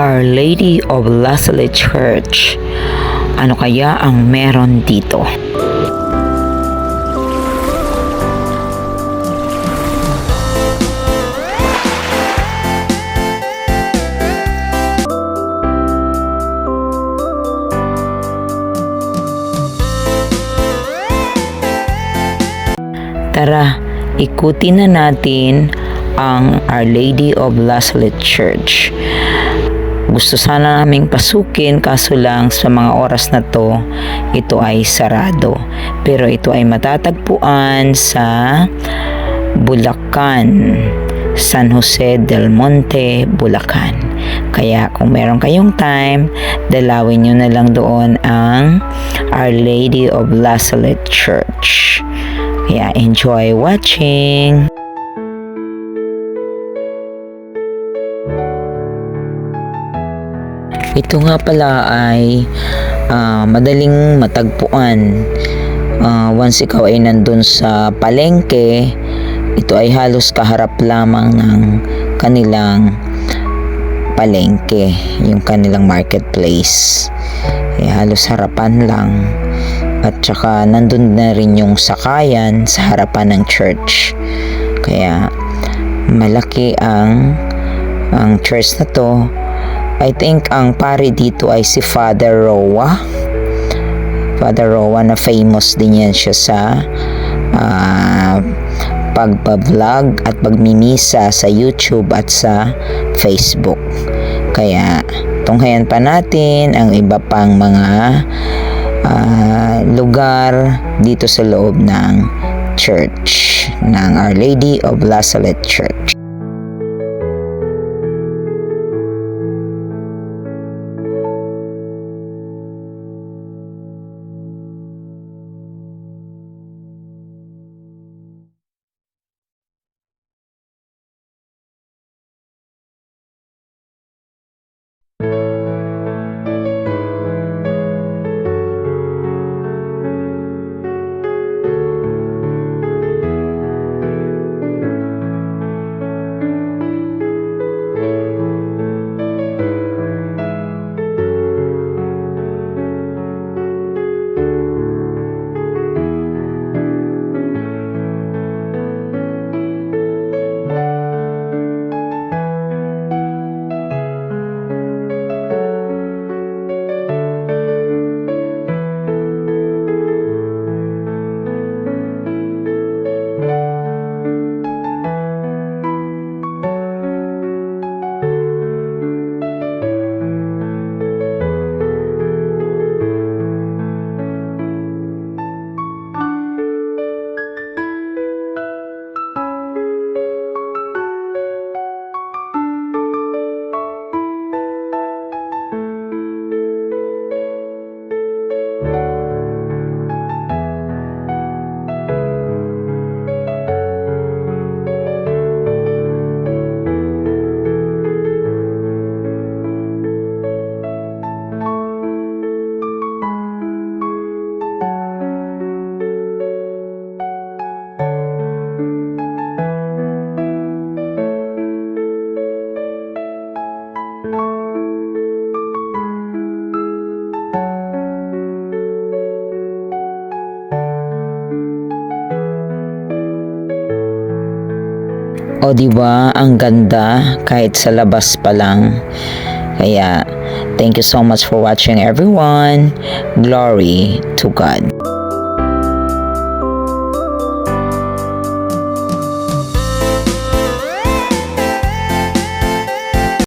Our Lady of Lasalle Church. Ano kaya ang meron dito? Tara, ikutin na natin ang Our Lady of Lasalle Church. Gusto sana naming pasukin, kaso lang sa mga oras na to, ito ay sarado. Pero ito ay matatagpuan sa Bulacan, San Jose del Monte, Bulacan. Kaya kung meron kayong time, dalawin nyo na lang doon ang Our Lady of Lasalle Church. Kaya enjoy watching! Ito nga pala ay madaling matagpuan. Once ikaw ay nandun sa palengke, ito ay halos kaharap lamang ng kanilang palengke, yung kanilang marketplace. Halos harapan lang. At saka nandun na rin yung sakayan sa harapan ng church. Kaya malaki ang church na to. I think ang pari dito ay si Father Roa. Father Roa na famous din yan siya sa pagpa-vlog at pagmimisa sa YouTube at sa Facebook. Kaya tunghayan pa natin ang iba pang mga lugar dito sa loob ng church ng Our Lady of Lasalle Church. O diba, ang ganda kahit sa labas pa lang. Kaya thank you so much for watching everyone. Glory to God.